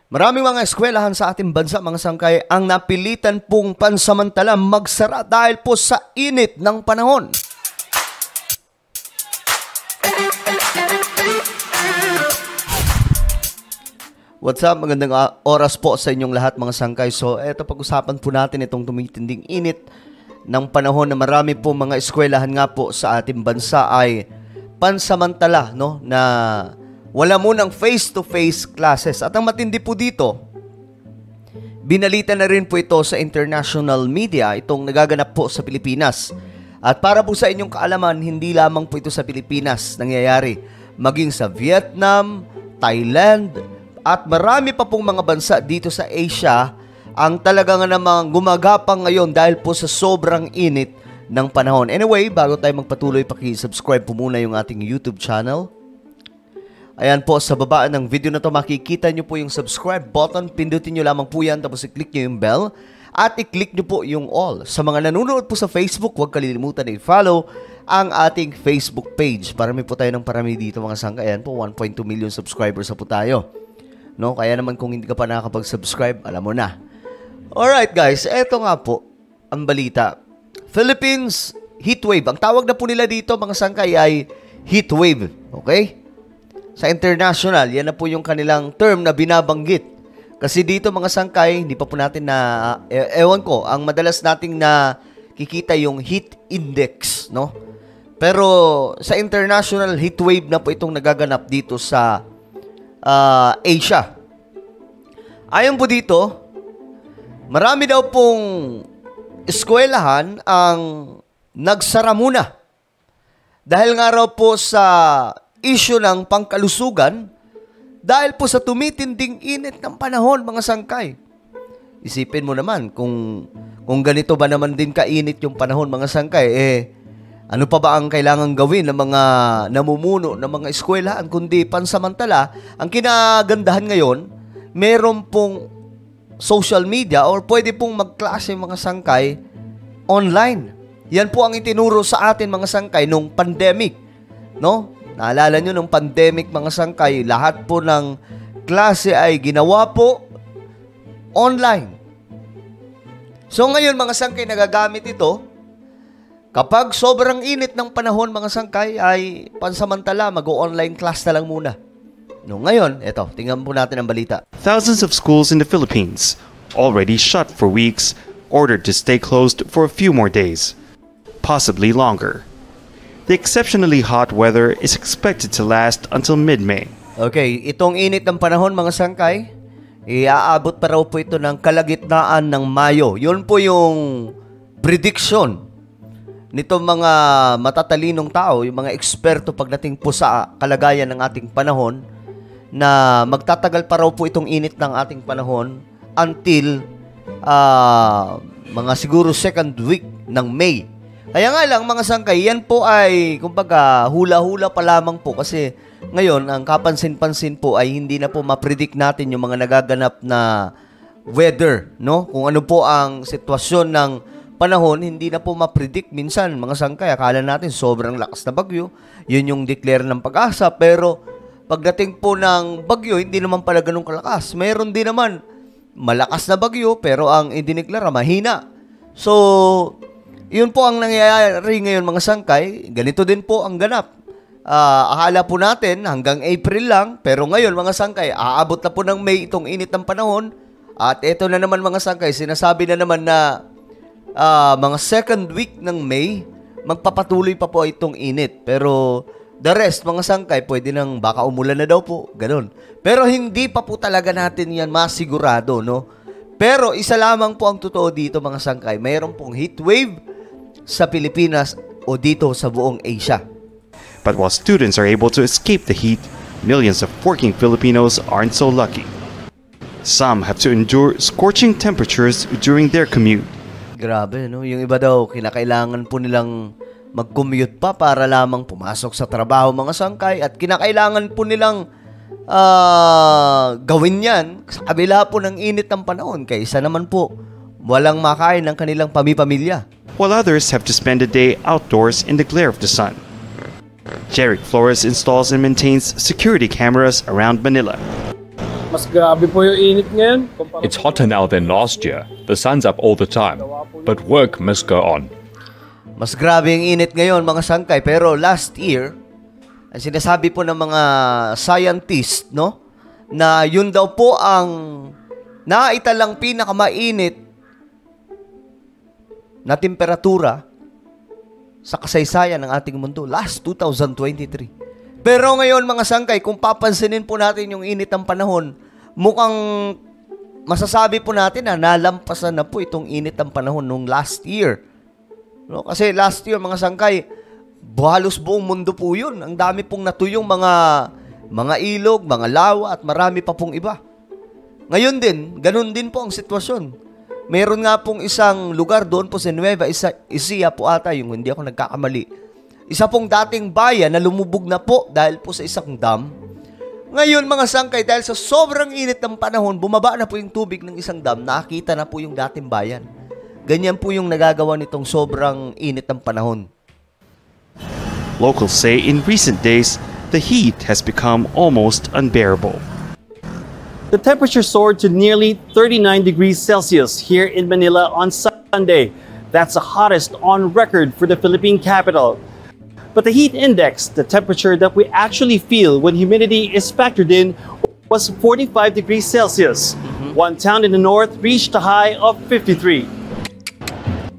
Maraming mga eskwelahan sa ating bansa, mga sangkay, ang napilitan pong pansamantala magsara dahil po sa init ng panahon. What's up? Magandang oras po sa inyong lahat, mga sangkay. So, eto, pag-usapan po natin itong tumitinding init ng panahon na marami po mga eskwelahan nga po sa ating bansa ay pansamantala, no, na wala munang face-to-face classes. At ang matindi po dito, binalita na rin po ito sa international media, itong nagaganap po sa Pilipinas. At para po sa inyong kaalaman, hindi lamang po ito sa Pilipinas nangyayari, maging sa Vietnam, Thailand, at marami pa pong mga bansa dito sa Asia ang talagang namang gumagapang ngayon dahil po sa sobrang init ng panahon. Anyway, bago tayo magpatuloy, paki-subscribe po muna yung ating YouTube channel. Ayan po, sa baba ng video na to makikita nyo po yung subscribe button. Pindutin nyo lamang po yan, tapos i-click nyo yung bell at i-click nyo po yung all. Sa mga nanonood po sa Facebook, huwag kalilimutan na i-follow ang ating Facebook page. Parami po tayo ng parami dito, mga sangka. Ayan po, 1.2 million subscribers na po tayo. No? Kaya naman kung hindi ka pa nakakapag-subscribe, alam mo na. Alright guys, eto nga po ang balita. Philippines heatwave. Ang tawag na po nila dito, mga sangkay, ay heatwave. Okay? Sa international, yan na po yung kanilang term na binabanggit. Kasi dito, mga sangkay, hindi pa po natin na, ewan ko, ang madalas nating na kikita yung heat index, no? Pero sa international, heat wave na po itong nagaganap dito sa Asia. Ayon po dito, marami daw pong eskwelahan ang nagsara muna. Dahil nga raw po sa issue ng pangkalusugan dahil po sa tumitinding init ng panahon, mga sangkay. Isipin mo naman kung ganito ba naman din kainit yung panahon, mga sangkay, ano pa ba ang kailangan gawin ng mga namumuno ng mga eskwelahan kundi pansamantala? Ang kinagandahan ngayon, meron pong social media or pwede pong magklase, mga sangkay, online. Yan po ang itinuro sa atin, mga sangkay, nung pandemic, no? Naalala nyo, nung pandemic, mga sangkay, lahat po ng klase ay ginawa po online. So ngayon, mga sangkay, nagagamit ito. Kapag sobrang init ng panahon, mga sangkay, ay pansamantala, mag-online class na lang muna. No, ngayon, eto, tingnan po natin ang balita. Thousands of schools in the Philippines, already shut for weeks, ordered to stay closed for a few more days, possibly longer. The exceptionally hot weather is expected to last until mid-May. Okay, itong init ng panahon, mga sangkay, iaabot pa raw po ito ng kalagitnaan ng Mayo. Yun po yung prediction nitong mga matatalinong tao, yung mga eksperto pagdating po sa kalagayan ng ating panahon, na magtatagal pa raw po itong init ng ating panahon until mga siguro second week ng May. Kaya nga lang, mga sangkay, yan po ay, kumbaga, hula-hula pa lamang po kasi ngayon, ang kapansin-pansin po ay hindi na po ma-predict natin yung mga nagaganap na weather, no? Kung ano po ang sitwasyon ng panahon, hindi na po ma-predict. Minsan, mga sangkay, akala natin sobrang lakas na bagyo, yun yung declare ng Pag-asa, pero pagdating po ng bagyo, hindi naman pala ganun kalakas. Mayroon din naman malakas na bagyo, pero ang idineklara, mahina. So, yun po ang nangyayari ngayon, mga sangkay. Ganito din po ang ganap. Akala po natin hanggang April lang, pero ngayon, mga sangkay, aabot na po ng May itong init ng panahon. At ito na naman, mga sangkay, sinasabi na naman na mga second week ng May, magpapatuloy pa po itong init. Pero the rest, mga sangkay, pwede nang baka umulan na daw po, ganun. Pero hindi pa po talaga natin yan masigurado, no? Pero isa lamang po ang totoo dito, mga sangkay, mayroon pong heat wave sa Pilipinas o dito sa buong Asia. But while students are able to escape the heat, millions of working Filipinos aren't so lucky. Some have to endure scorching temperatures during their commute. Grabe, no? Yung iba daw, kinakailangan po nilang mag-commute pa para lamang pumasok sa trabaho, mga sangkay, at kinakailangan po nilang gawin yan sa kabila po ng init ng panahon, kaysa naman po walang makain ng kanilang pamipamilya. While others have to spend a day outdoors in the glare of the sun. Jeric Flores installs and maintains security cameras around Manila. Mas grabe po yung init ngayon. It's hotter now than last year. The sun's up all the time, but work must go on. Mas grabe ang init ngayon mga sangkay, pero last year, ang sinasabi po ng mga scientist, no, na yun daw po ang naitalang pinakamainit na temperatura sa kasaysayan ng ating mundo last 2023. Pero ngayon mga sangkay, kung papansinin po natin yung init ng panahon, mukhang masasabi po natin na nalampasan na po itong init ng panahon nung last year. No, kasi last year mga sangkay, halos buong mundo po yun. Ang dami pong natuyong mga ilog, mga lawa at marami pa pong iba. Ngayon din, ganun din po ang sitwasyon. Meron nga pong isang lugar doon po sa Nueva Ecija po ata, yung hindi ako nagkakamali. Isa pong dating bayan na lumubog na po dahil po sa isang dam. Ngayon mga sangkay, dahil sa sobrang init ng panahon, bumaba na po yung tubig ng isang dam, nakita na po yung dating bayan. Ganyan po yung nagagawa nitong sobrang init ng panahon. Locals say in recent days, the heat has become almost unbearable. The temperature soared to nearly 39 degrees Celsius here in Manila on Sunday. That's the hottest on record for the Philippine capital. But the heat index, the temperature that we actually feel when humidity is factored in, was 45 degrees Celsius. One town in the north reached a high of 53.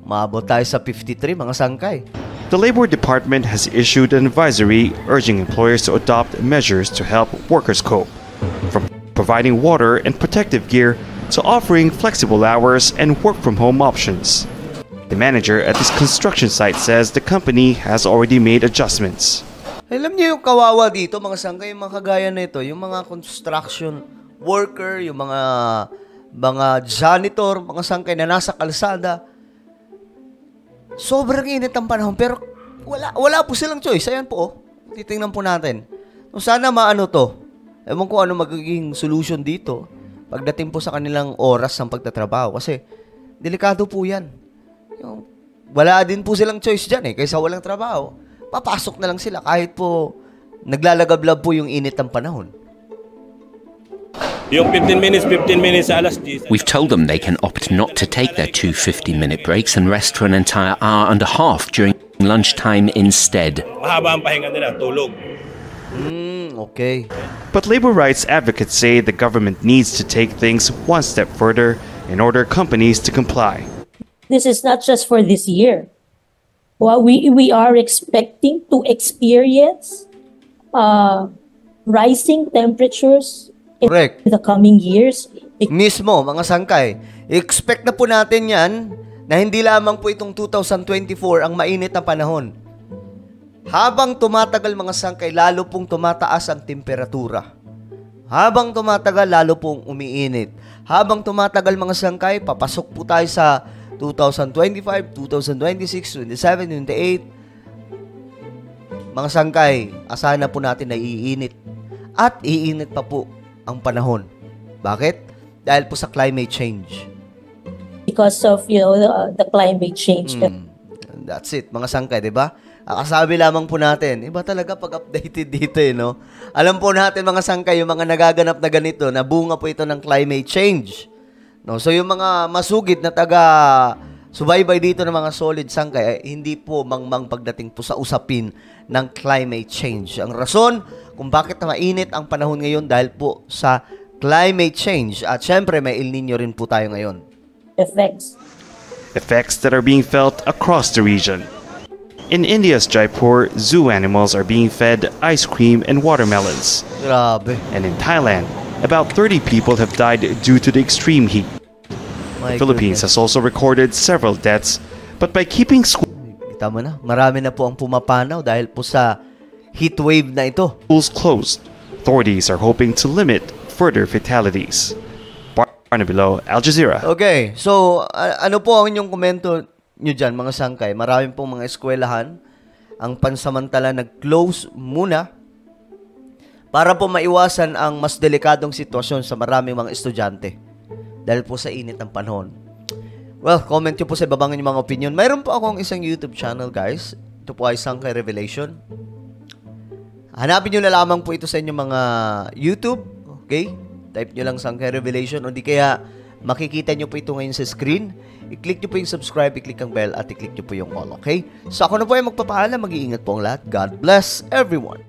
Maabot tayo sa 53 mga sangkay. The Labor Department has issued an advisory urging employers to adopt measures to help workers cope, from providing water and protective gear to offering flexible hours and work-from-home options. The manager at this construction site says the company has already made adjustments. Alam niyo yung kawawa dito mga sangkay, yung mga kagaya na ito, yung mga construction worker, yung mga janitor, mga sangkay na nasa kalsada. Sobrang init ang panahon, pero wala po silang choice. Ayan po, oh. Titingnan po natin. So, sana maano to. Ewan ko ano magiging solution dito pagdating po sa kanilang oras ng pagtatrabaho. Kasi, delikado po yan. Wala din po silang choice dyan kaysa walang trabaho. Papasok na lang sila kahit po naglalagablab po yung init ng panahon. Yung 15 minutes sa alas 10. We've told them they can opt not to take their 2 15-minute breaks and rest for an entire hour and a half during lunchtime instead. Mahaba ang pahinga nila, tulog. Okay. But labor rights advocates say the government needs to take things one step further in order companies to comply. This is not just for this year. Well, we are expecting to experience rising temperatures Correct. in the coming years. Mismo, mga sangkay, expect na po natin yan na hindi lamang po itong 2024 ang mainit na panahon. Habang tumatagal mga sangkay, lalo pong tumataas ang temperatura. Habang tumatagal, lalo pong umiinit. Habang tumatagal mga sangkay, papasok po tayo sa 2025, 2026, 27, 28. Mga sangkay, asahan na po natin na iinit. At iinit pa po ang panahon. Bakit? Dahil po sa climate change. Because of, the climate change. That's it, mga sangkay, di ba? Kasabi lamang po natin, iba talaga pag updated dito no? Alam po natin mga sangkay, yung mga nagaganap na ganito, na bunga po ito ng climate change. No? So yung mga masugid na subaybay dito ng mga solid sangkay, hindi po mangmang pagdating po sa usapin ng climate change. Ang rason kung bakit na mainit ang panahon ngayon dahil po sa climate change. At syempre may El Nino rin po tayo ngayon. Effects that are being felt across the region. In India's Jaipur, zoo animals are being fed ice cream and watermelons. Grabe. And in Thailand, about 30 people have died due to the extreme heat. The Philippines has also recorded several deaths, but by keeping Kita mo na, marami na po ang pumapanaw dahil po sa heat wave na ito. schools closed, authorities are hoping to limit further fatalities. Barnabilo, Al Jazeera. Okay, so ano po ang inyong komento nyo dyan, mga sangkay? Maraming pong mga eskwelahan ang pansamantala nag-close muna para po maiwasan ang mas delikadong sitwasyon sa maraming mga estudyante dahil po sa init ng panahon. Well, comment nyo po sa ibabang inyong mga opinion. Mayroon po akong isang YouTube channel, guys. Ito po ay Sangkay Revelation. Hanapin nyo na lamang po ito sa inyong mga YouTube. Okay? Type nyo lang Sangkay Revelation o di kaya makikita nyo po ito ngayon sa screen. I-click nyo po yung subscribe, i-click ang bell at i-click nyo po yung all, okay? So ako na po ay magpapaalam, mag-iingat po ang lahat. God bless everyone.